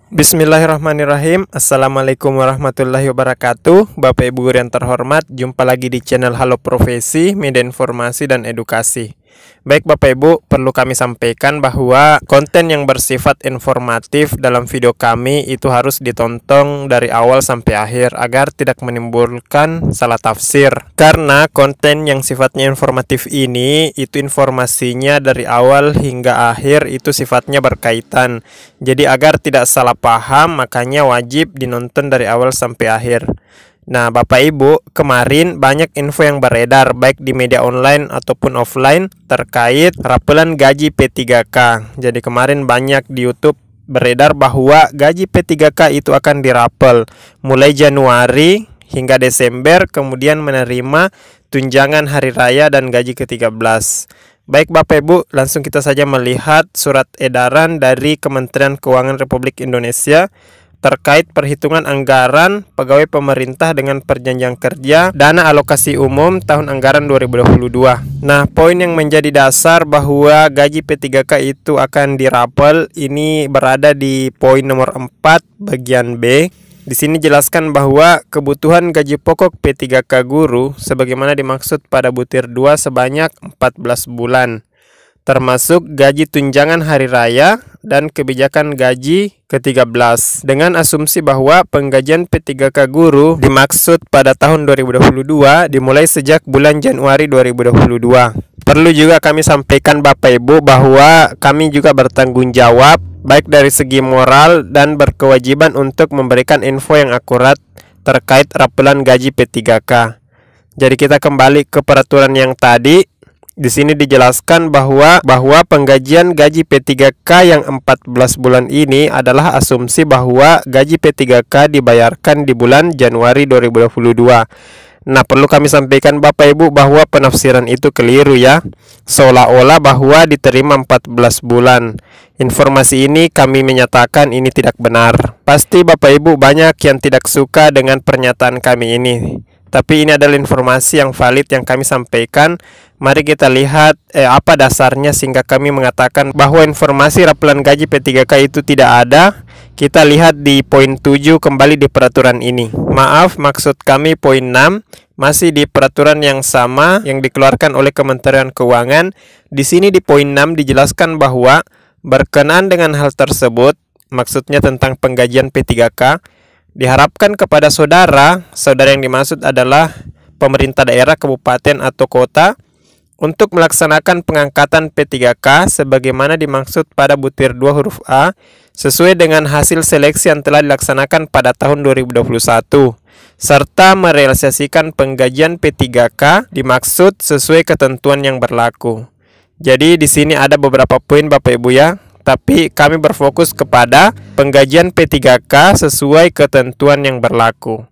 Bismillahirrahmanirrahim. Assalamualaikum warahmatullahi wabarakatuh. Bapak Ibu guru yang terhormat, jumpa lagi di channel Halo Profesi, Media Informasi dan Edukasi. Baik Bapak Ibu, perlu kami sampaikan bahwa konten yang bersifat informatif dalam video kami itu harus ditonton dari awal sampai akhir agar tidak menimbulkan salah tafsir. Karena konten yang sifatnya informatif ini itu informasinya dari awal hingga akhir itu sifatnya berkaitan. Jadi agar tidak salah paham, makanya wajib dinonton dari awal sampai akhir. Nah, Bapak Ibu, kemarin banyak info yang beredar baik di media online ataupun offline terkait rapelan gaji P3K. Jadi kemarin banyak di YouTube beredar bahwa gaji P3K itu akan dirapel mulai Januari hingga Desember, kemudian menerima tunjangan hari raya dan gaji ke-13. Baik Bapak Ibu, langsung kita saja melihat surat edaran dari Kementerian Keuangan Republik Indonesia terkait perhitungan anggaran pegawai pemerintah dengan perjanjian kerja dana alokasi umum tahun anggaran 2022. Nah, poin yang menjadi dasar bahwa gaji P3K itu akan dirapel ini berada di poin nomor 4 bagian B. Di sini jelaskan bahwa kebutuhan gaji pokok P3K guru sebagaimana dimaksud pada butir 2 sebanyak 14 bulan. Termasuk gaji tunjangan hari raya dan kebijakan gaji ke-13 dengan asumsi bahwa penggajian P3K guru dimaksud pada tahun 2022 dimulai sejak bulan Januari 2022. Perlu juga kami sampaikan Bapak Ibu bahwa kami juga bertanggung jawab baik dari segi moral dan berkewajiban untuk memberikan info yang akurat terkait rapelan gaji P3K. Jadi kita kembali ke peraturan yang tadi. Di sini dijelaskan bahwa penggajian gaji P3K yang 14 bulan ini adalah asumsi bahwa gaji P3K dibayarkan di bulan Januari 2022. Nah, perlu kami sampaikan Bapak Ibu bahwa penafsiran itu keliru ya. Seolah-olah bahwa diterima 14 bulan. Informasi ini kami menyatakan ini tidak benar. Pasti Bapak Ibu banyak yang tidak suka dengan pernyataan kami ini. Tapi ini adalah informasi yang valid yang kami sampaikan. Mari kita lihat apa dasarnya sehingga kami mengatakan bahwa informasi rapelan gaji P3K itu tidak ada. Kita lihat di poin 7 kembali di peraturan ini. Maaf, maksud kami poin 6 masih di peraturan yang sama yang dikeluarkan oleh Kementerian Keuangan. Di sini di poin 6 dijelaskan bahwa berkenaan dengan hal tersebut, maksudnya tentang penggajian P3K, diharapkan kepada saudara yang dimaksud adalah pemerintah daerah, kabupaten atau kota untuk melaksanakan pengangkatan P3K sebagaimana dimaksud pada butir 2 huruf A sesuai dengan hasil seleksi yang telah dilaksanakan pada tahun 2021 serta merealisasikan penggajian P3K dimaksud sesuai ketentuan yang berlaku. Jadi di sini ada beberapa poin Bapak Ibu ya. Tapi kami berfokus kepada penggajian P3K sesuai ketentuan yang berlaku.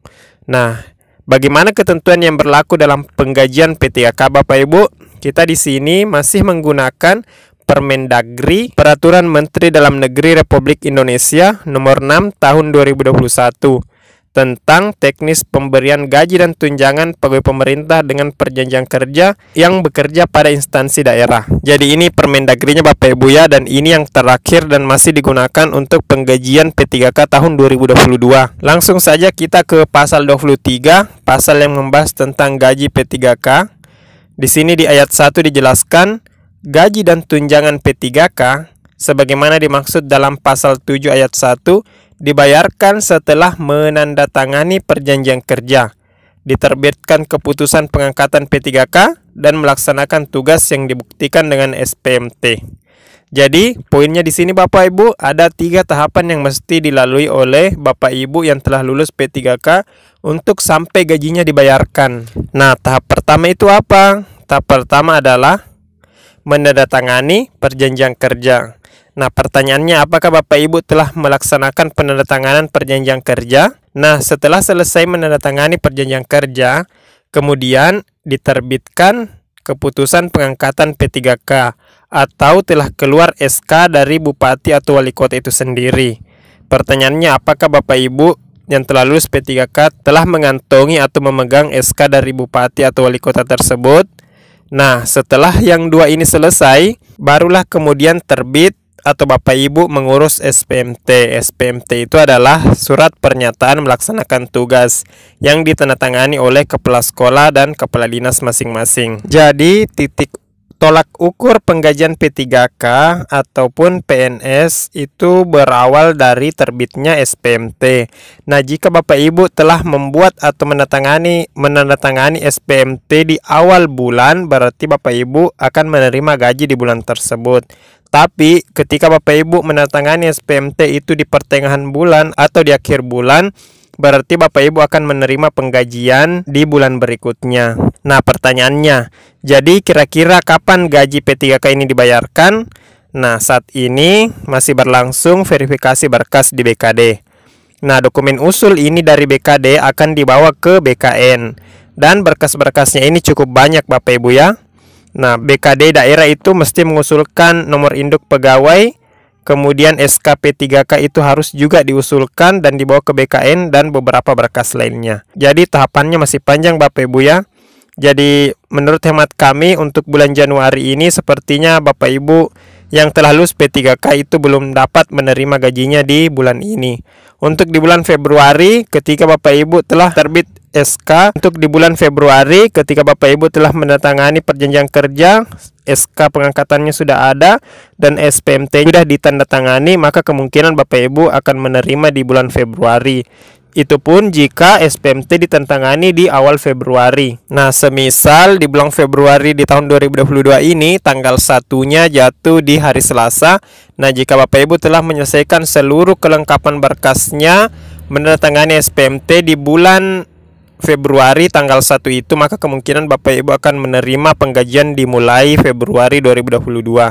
Nah, bagaimana ketentuan yang berlaku dalam penggajian P3K Bapak Ibu? Kita di sini masih menggunakan Permendagri, Peraturan Menteri Dalam Negeri Republik Indonesia Nomor 6 Tahun 2021 tentang teknis pemberian gaji dan tunjangan pegawai pemerintah dengan perjanjian kerja yang bekerja pada instansi daerah. Jadi ini Permendagrinya Bapak Ibu ya, dan ini yang terakhir dan masih digunakan untuk penggajian P3K tahun 2022. Langsung saja kita ke pasal 23, pasal yang membahas tentang gaji P3K. Di sini di ayat 1 dijelaskan gaji dan tunjangan P3K sebagaimana dimaksud dalam pasal 7 ayat 1 dibayarkan setelah menandatangani perjanjian kerja, diterbitkan keputusan pengangkatan P3K, dan melaksanakan tugas yang dibuktikan dengan SPMT. Jadi, poinnya di sini Bapak Ibu ada 3 tahapan yang mesti dilalui oleh Bapak Ibu yang telah lulus P3K untuk sampai gajinya dibayarkan. Nah, tahap pertama itu apa? Tahap pertama adalah menandatangani perjanjian kerja. Nah, pertanyaannya apakah Bapak Ibu telah melaksanakan penandatanganan perjanjian kerja? Nah, setelah selesai menandatangani perjanjian kerja, kemudian diterbitkan keputusan pengangkatan P3K atau telah keluar SK dari Bupati atau Wali Kota itu sendiri. Pertanyaannya apakah Bapak Ibu yang telah lulus P3K telah mengantongi atau memegang SK dari Bupati atau Wali Kota tersebut? Nah, setelah yang 2 ini selesai, barulah kemudian terbit atau Bapak Ibu mengurus SPMT. SPMT itu adalah surat pernyataan melaksanakan tugas yang ditandatangani oleh kepala sekolah dan kepala dinas masing-masing. Jadi titik tolak ukur penggajian P3K ataupun PNS itu berawal dari terbitnya SPMT. Nah, jika Bapak Ibu telah membuat atau menandatangani SPMT di awal bulan, berarti Bapak Ibu akan menerima gaji di bulan tersebut. Tapi ketika Bapak Ibu menandatangani SPMT itu di pertengahan bulan atau di akhir bulan, berarti Bapak Ibu akan menerima penggajian di bulan berikutnya. Nah, pertanyaannya, jadi kira-kira kapan gaji P3K ini dibayarkan? Nah, saat ini masih berlangsung verifikasi berkas di BKD. Nah, dokumen usul ini dari BKD akan dibawa ke BKN. Dan berkas-berkasnya ini cukup banyak Bapak Ibu ya. Nah, BKD daerah itu mesti mengusulkan nomor induk pegawai, kemudian SK P3K itu harus juga diusulkan dan dibawa ke BKN dan beberapa berkas lainnya. Jadi tahapannya masih panjang Bapak Ibu ya. Jadi menurut hemat kami untuk bulan Januari ini sepertinya Bapak Ibu yang telah lulus P3K itu belum dapat menerima gajinya di bulan ini. Untuk di bulan Februari ketika Bapak Ibu telah terbit SK, untuk di bulan Februari ketika Bapak Ibu telah menandatangani perjanjian kerja, SK pengangkatannya sudah ada dan SPMT sudah ditandatangani, maka kemungkinan Bapak Ibu akan menerima di bulan Februari. Itu pun jika SPMT ditandatangani di awal Februari. Nah, semisal di bulan Februari di tahun 2022 ini tanggal 1-nya jatuh di hari Selasa. Nah, jika Bapak Ibu telah menyelesaikan seluruh kelengkapan berkasnya, menandatangani SPMT di bulan Februari tanggal 1 itu, maka kemungkinan Bapak Ibu akan menerima penggajian dimulai Februari 2022.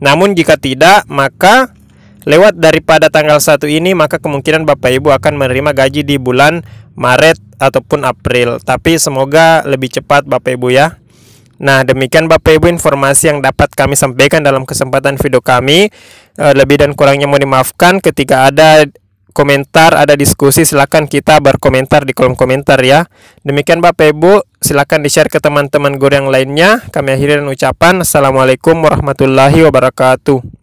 Namun jika tidak, maka lewat daripada tanggal 1 ini, maka kemungkinan Bapak Ibu akan menerima gaji di bulan Maret ataupun April. Tapi semoga lebih cepat Bapak Ibu ya. Nah, demikian Bapak Ibu informasi yang dapat kami sampaikan dalam kesempatan video kami. Lebih dan kurangnya mohon dimaafkan. Ketika ada komentar, ada diskusi, silakan kita berkomentar di kolom komentar ya. Demikian Bapak Ibu, silakan di-share ke teman-teman guru yang lainnya. Kami akhiri dengan ucapan Assalamualaikum warahmatullahi wabarakatuh.